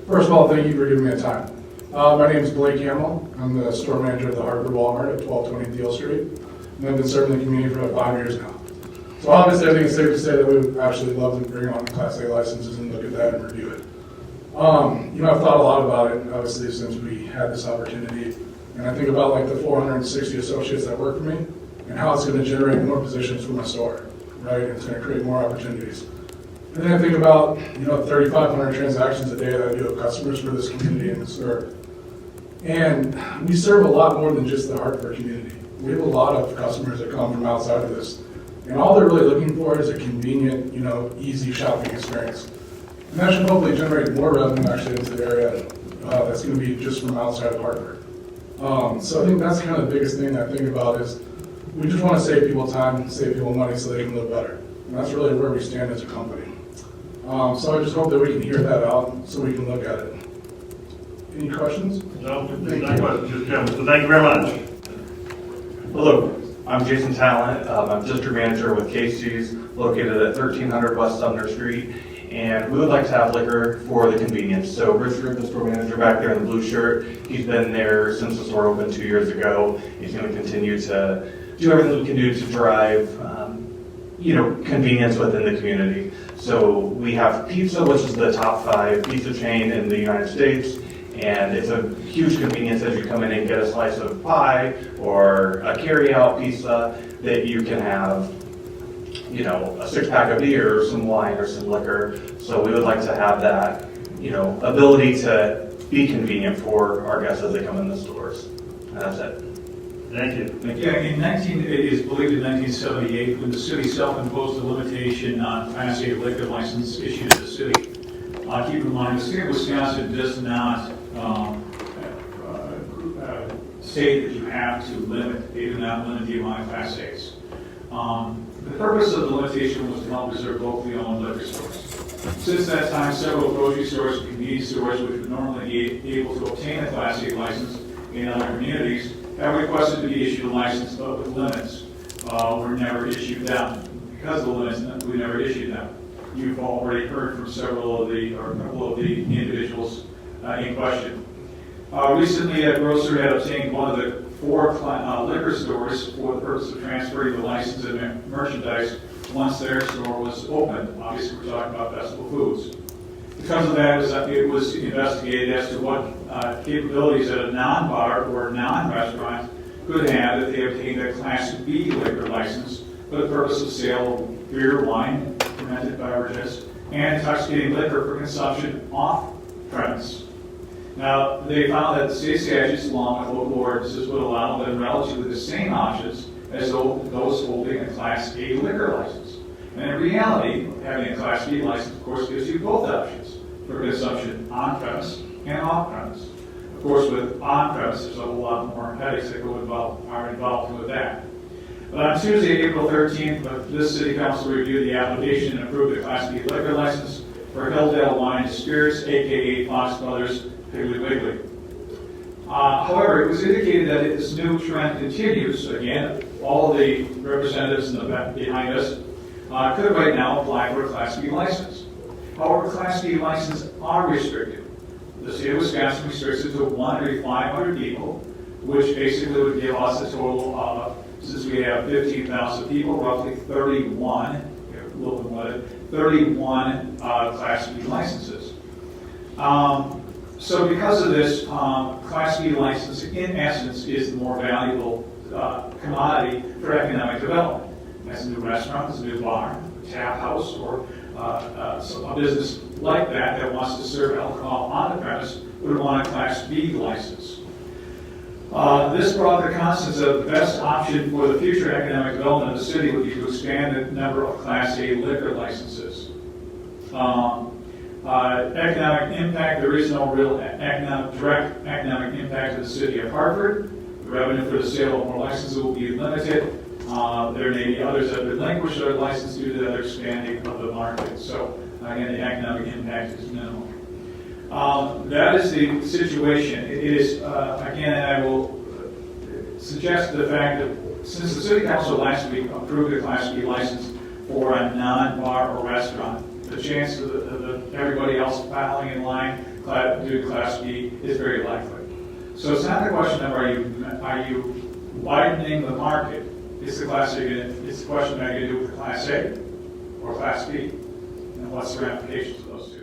First of all, thank you for giving me the time. My name is Blake Hamill. I'm the store manager of the Hartford Walmart at 1220 Deal Street, and I've been serving the community for about 5 years now. So obviously, I think it's safe to say that we would actually love to bring on Class A licenses and look at that and review it. I've thought a lot about it, obviously, since we had this opportunity, and I think about like the 460 associates that work for me and how it's going to generate more positions for my store, right? And it's going to create more opportunities. And then I think about, 3,500 transactions a day that I do of customers for this community and serve. And we serve a lot more than just the Hartford community. We have a lot of customers that come from outside of this. And all they're really looking for is a convenient, easy shopping experience. And that should hopefully generate more revenue actually into the area that's going to be just from outside of Hartford. So I think that's kind of the biggest thing I think about is we just want to save people time, save people money so they can live better. And that's really where we stand as a company. So I just hope that we can hear that out so we can look at it. Any questions? No, no questions, just so thank you very much. Hello, I'm Jason Talent. I'm district manager with Casey's, located at 1300 West Sumner Street, and we would like to have liquor for the convenience. So Richard, the store manager back there in the blue shirt, he's been there since the store opened 2 years ago. He's going to continue to do everything we can do to drive, convenience within the community. So we have pizza, which is the top 5 pizza chain in the United States. And it's a huge convenience as you come in and get a slice of pie or a carry-out pizza that you can have, a 6-pack of beer or some wine or some liquor. So we would like to have that, ability to be convenient for our guests as they come in the stores. And that's it. Thank you. Yeah, it is believed in 1978 when the city self-imposed a limitation on Class A liquor license issued to the city. Keep in mind, the state of Wisconsin does not say that you have to limit, they do not limit the amount of Class A's. The purpose of the limitation was to help preserve locally owned liquor stores. Since that time, several grocery stores and convenience stores, which would normally be able to obtain a Class A license in other communities, have requested to be issued a license, but with limits. Were never issued them. Because of the limits, we never issued them. You've already heard from a couple of the individuals in question. Recently, a grocer had obtained one of the 4 liquor stores for the purpose of transferring the license and merchandise once their store was open. Obviously, we're talking about Festival Foods. Because of that, it was investigated as to what capabilities that a non-bar or non-restaurant could have if they obtained a Class B liquor license for the purpose of sale of beer, wine, fermented beverages, and intoxicating liquor for consumption off-premise. Now, they found that the state statutes, along with local ordinances, would allow them relatively the same options as those holding a Class A liquor license. And in reality, having a Class B license, of course, gives you both options for consumption on-premise and off-premise. Of course, with on-premise, there's a whole lot more headaches that are involved with that. But on Tuesday, April 13th, this City Council reviewed the application and approved the Class B liquor license for Hilldale Wine and Spirits, a.k.a. Fox Brothers Piggly Wiggly. However, it was indicated that if this new trend continues, again, all of the representatives in the back behind us could right now apply for a Class B license. However, Class B licenses are restricted. The state of Wisconsin restricts it to 1 every 500 people, which basically would give us a total of, since we have 15,000 people, roughly 31, a little bit more than 31 Class B licenses. So because of this, Class B license, in essence, is the more valuable commodity for economic development. As a new restaurant, as a new bar, a tap house, or a business like that wants to serve alcohol on the premise would want a Class B license. This brought the consensus of the best option for the future economic development of the city would be to expand the number of Class A liquor licenses. Economic impact, there is no real direct economic impact to the city of Hartford. The revenue for the sale of more licenses will be limited. There may be others that relinquish their license due to the expanding of the market. So again, the economic impact is minimal. That is the situation. It is, again, I will suggest the fact that since the City Council last week approved a Class B license for a non-bar or restaurant, the chance of the everybody else filing in line, doing Class B, is very likely. So it's not the question of are you widening the market? It's the question, are you going to do with Class A or Class B? And what's the ramifications of those two?